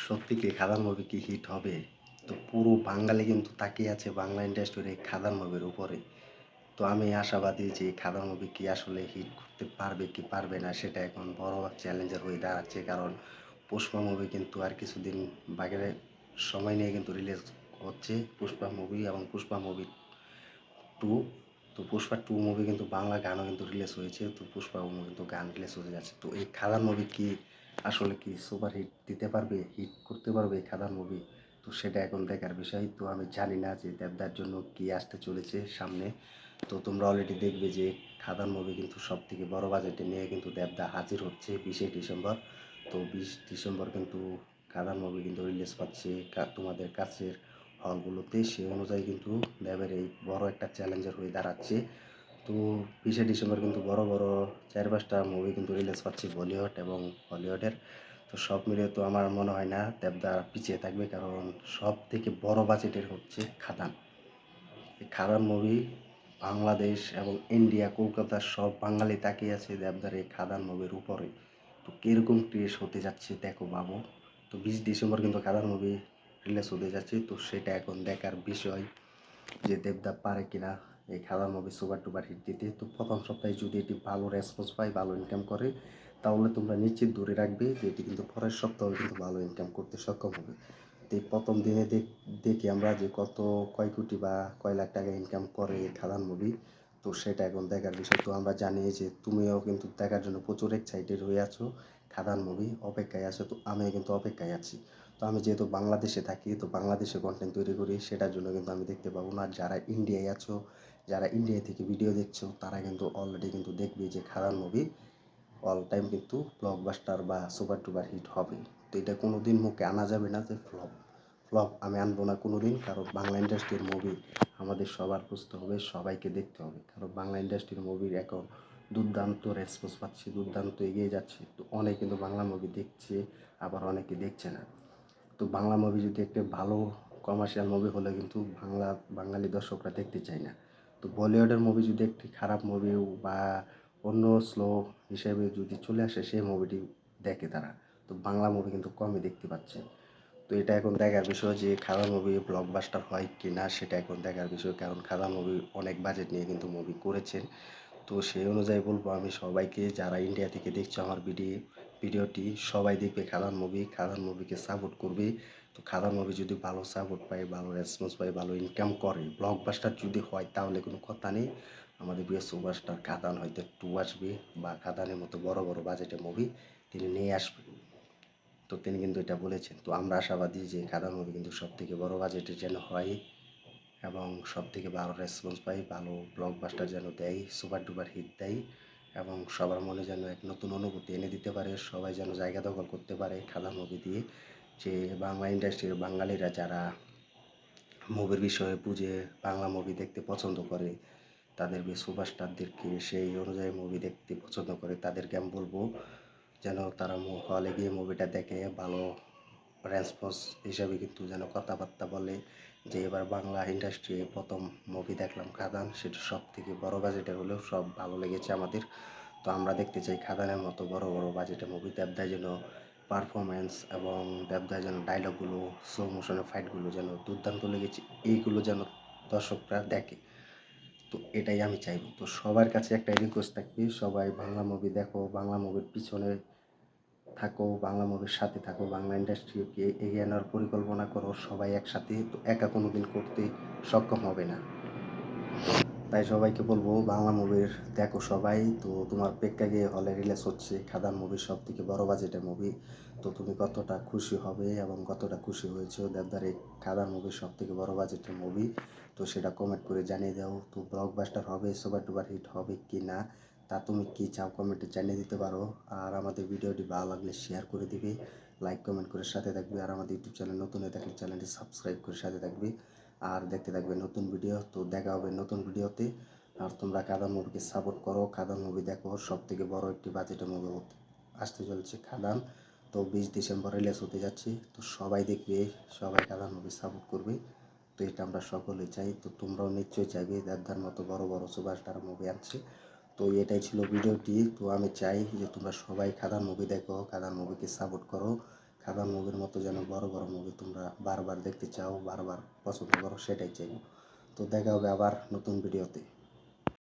সত্যি কি খাদান মুভি কি হিট হবে? তো পুরো বাঙালি কিন্তু তাকিয়ে আছে বাংলা ইন্ডাস্ট্রির এই খাদান মুভির উপরে। তো আমি আশাবাদী যে খাদান মুভি কি আসলে হিট করতে পারবে কি পারবে না সেটা এখন বড় চ্যালেঞ্জার হয়ে দাঁড়াচ্ছে। কারণ পুষ্পা মুভি কিন্তু আর কিছুদিন বাগের সময় নিয়ে কিন্তু রিলিজ হচ্ছে পুষ্পা মুভি এবং পুষ্পা মুভি 2। তো পুষ্পা 2 মুভি কিন্তু বাংলা গানও কিন্তু রিলিজ হয়েছে। তো পুষ্পা মুভি কিন্তু গান রিলিজ হতে যাচ্ছে। তো এই খাদান মুভি কি আসলে কি সুপার হিট দিতে পারবে? হিট করতে পারবে এই খাদান মুভি? তো সেটা এখন দেখার বিষয়। তো আমি জানি না যে দেবদার জন্য কি আসতে চলেছে সামনে। তো তোমরা অলরেডি দেখবে যে খাদান মুভি কিন্তু সবথেকে বড় বাজেটে নিয়ে কিন্তু দেবদা হাজির হচ্ছে 20শে ডিসেম্বর। তো 20 ডিসেম্বর কিন্তু খাদান মুভি কিন্তু রিলিজ পাচ্ছে তোমাদের কাছের হলগুলোতে। সেই অনুযায়ী কিন্তু দেবের এই বড় একটা চ্যালেঞ্জার হয়ে দাঁড়াচ্ছে। তো 20শে ডিসেম্বর কিন্তু বড় বড় 4-5টা মুভি কিন্তু রিলিজ পাচ্ছে বলিউড এবং হলিউডের। তো সব মিলিয়ে তো আমার মনে হয় না দেবদা পিছিয়ে থাকবে, কারণ সব থেকে বড় বাজেটের হচ্ছে খাদান। এই খাদান মুভি বাংলাদেশ এবং ইন্ডিয়া কলকাতার সব বাঙালি তাকিয়ে আছে দেবদার এই খাদান মুভির উপরে। তো কীরকম ক্রেজ হতে যাচ্ছে দেখো বাবু। তো 20 ডিসেম্বর কিন্তু খাদান মুভি রিলিজ হতে যাচ্ছে। তো সেটা এখন দেখার বিষয় যে দেবদা পারে কিনা এই খাদান মুভি সুপার টুপার হিট দিতে। তো প্রথম সপ্তাহে যদি এটি ভালো রেসপন্স পায়, ভালো ইনকাম করে, তাহলে তোমরা নিশ্চিত ধরে রাখবে যে এটি কিন্তু পরের সপ্তাহে কিন্তু ভালো ইনকাম করতে সক্ষম হবে। তো এই প্রথম দিনে দেখি আমরা যে কয় কোটি বা কয় লাখ টাকা ইনকাম করে এই খাদান মুভি। তো সেটা এখন দেখার বিষয়। তো আমরা জানি যে তুমিও কিন্তু দেখার জন্য প্রচুর এক্সাইটেড হয়ে আছো, খাদান মুভি অপেক্ষায় আছো। তো আমিও কিন্তু অপেক্ষায় আছি। তো আমি যেহেতু বাংলাদেশে থাকি, তো বাংলাদেশে কন্টেন্ট তৈরি করি, সেটার জন্য কিন্তু আমি দেখতে পাবো না। যারা ইন্ডিয়ায় আছো, যারা ইন্ডিয়া থেকে ভিডিও দেখছো, তারা কিন্তু অলরেডি কিন্তু দেখবে যে খাদান মুভি অল টাইম কিন্তু ব্লকবাস্টার বা সুপার টুপার হিট হবে। তো এটা কোনো দিন মুখে আনা যাবে না যে ফ্লপ। ফ্লপ আমি আনবো না কোনো দিন, কারণ বাংলা ইন্ডাস্ট্রির মুভি আমাদের সবার বুঝতে হবে, সবাইকে দেখতে হবে। কারণ বাংলা ইন্ডাস্ট্রির মুভির এখন দুর্দান্ত রেসপন্স পাচ্ছে, দুর্দান্ত এগিয়ে যাচ্ছে। তো অনেক কিন্তু বাংলা মুভি দেখছে, আবার অনেকে দেখছে না। তো বাংলা মুভি যদি একটা ভালো কমার্শিয়াল মুভি হলে কিন্তু বাঙালি দর্শকরা দেখতে চায় না। তো বলিউডের মুভি যদি একটি খারাপ মুভি বা অন্য স্লো হিসেবে যদি চলে আসে, সেই মুভিটি দেখে তারা। তো বাংলা মুভি কিন্তু কমই দেখতে পাচ্ছে। তো এটা এখন দেখার বিষয় যে খাদান মুভি ব্লকবাস্টার হয় কি না, সেটা এখন দেখার বিষয়। কারণ খাদান মুভি অনেক বাজেট নিয়ে কিন্তু মুভি করেছেন। তো সেই অনুযায়ী বলবো আমি সবাইকে, যারা ইন্ডিয়া থেকে দেখছো আমার ভিডিওটি, সবাই দেখবে খাদান মুভি, খাদান মুভিকে সাপোর্ট করবে। তো খাদান মুভি যদি ভালো সাপোর্ট পায়, ভালো রেসপন্স পায়, ভালো ইনকাম করে, ব্লকবাস্টার যদি হয়, তাহলে কোনো কথা নেই, আমাদের প্রিয় সুপারস্টার খাদান হয়তো 2 আসবে, বা খাদানের মতো বড় বড় বাজেটের মুভি তিনি নিয়ে আসবেন। তো তিনি কিন্তু এটা বলেছেন। তো আমরা আশাবাদী যে খাদান মুভি কিন্তু সব থেকে বড় বাজেটের যেন হয় এবং সব থেকে ভালো রেসপন্স পাই, ভালো ব্লকবাস্টার যেন দেয়, সুপার ডুপার হিট দেয় এবং সবার মনে যেন এক নতুন অনুভূতি এনে দিতে পারে। সবাই যেন জায়গা দখল করতে পারে খাদান মুভি দিয়ে। যে বাংলা ইন্ডাস্ট্রির বাঙালিরা যারা মুভির বিষয়ে বুঝে বাংলা মুভি দেখতে পছন্দ করে, তাদের সুপারস্টারদেরকে সেই অনুযায়ী মুভি দেখতে পছন্দ করে, তাদেরকে আমি বলবো যেন তারা হলে গিয়ে মুভিটা দেখে ভালো রেসপন্স হিসাবে কিন্তু যেন কথাবার্তা বলে যে এবার বাংলা ইন্ডাস্ট্রি প্রথম মুভি দেখলাম খাদান, সেটা সব থেকে বড় বাজেটের হলেও সব ভালো লেগেছে আমাদের। তো আমরা দেখতে চাই খাদানের মতো বড় বড় বাজেটের মুভি। দেবদায় যেন পারফরমেন্স এবং দেবদায় যেন ডায়লগগুলো, স্লো মোশনের ফাইটগুলো যেন দুর্দান্ত লেগেছে, এইগুলো যেন দর্শকরা দেখে। তো এটাই আমি চাইবো। তো সবার কাছে একটা রিকোয়েস্ট থাকবে, সবাই বাংলা মুভি দেখো, বাংলা মুভির পিছনে থাকো, বাংলা মুভির সাথে থাকো, বাংলা ইন্ডাস্ট্রিকে এগিয়ে আনার পরিকল্পনা করো সবাই একসাথে। তো একা কোনো দিন করতে সক্ষম হবে না। তাই সবাইকে বলবো বাংলা মুভির দেখো সবাই। তো তোমার প্রেক্ষাগৃহে হলে রিলিজ হচ্ছে খাদান মুভির সব থেকে বড় বাজেটের মুভি। তো তুমি কতটা খুশি হবে এবং কতটা খুশি হয়েছো দেবদার এই খাদান মুভির সব থেকে বড় বাজেটের মুভি, তো সেটা কমেন্ট করে জানিয়ে দাও। তো ব্লকবাস্টার হবে, সুপার ডুপার হিট হবে কি না, তা তুমি কি চাও কমেন্টে জানিয়ে দিতে পারো। আর আমাদের ভিডিওটি ভালো লাগলে শেয়ার করে দিবে, লাইক কমেন্ট করে সাথে থাকবে। আর আমাদের ইউটিউব চ্যানেল নতুন হয়ে থাকলে চ্যানেলটি সাবস্ক্রাইব করে সাথে থাকবে আর দেখতে থাকবে নতুন ভিডিও। তো দেখা হবে নতুন ভিডিওতে। আর তোমরা খাদান মুভিকে সাপোর্ট করো, খাদান মুভি দেখো, সব থেকে বড় একটি বাজেটের মুভি আসতে চলেছে খাদান। তো 20 ডিসেম্বর রিলিজ হতে যাচ্ছে। তো সবাই দেখবে, সবাই খাদান মুভি সাপোর্ট করবে। তো এটা আমরা সকলে চাই। তো তোমরাও নিশ্চয়ই চাইবে দেবদার মতো বড় বড় সুপারস্টার মুভি আছে। তো এটাই ছিল ভিডিওটি। তো আমি চাই যে তোমরা সবাই খাদান মুভি দেখো, খাদান মুভিকে সাপোর্ট করো খাদান মুভির মতো যেন বড় বড় মুভি তোমরা বারবার দেখতে চাও, বারবার পছন্দ করো, সেটাই চাইবো। তো দেখা হবে আবার নতুন ভিডিওতে।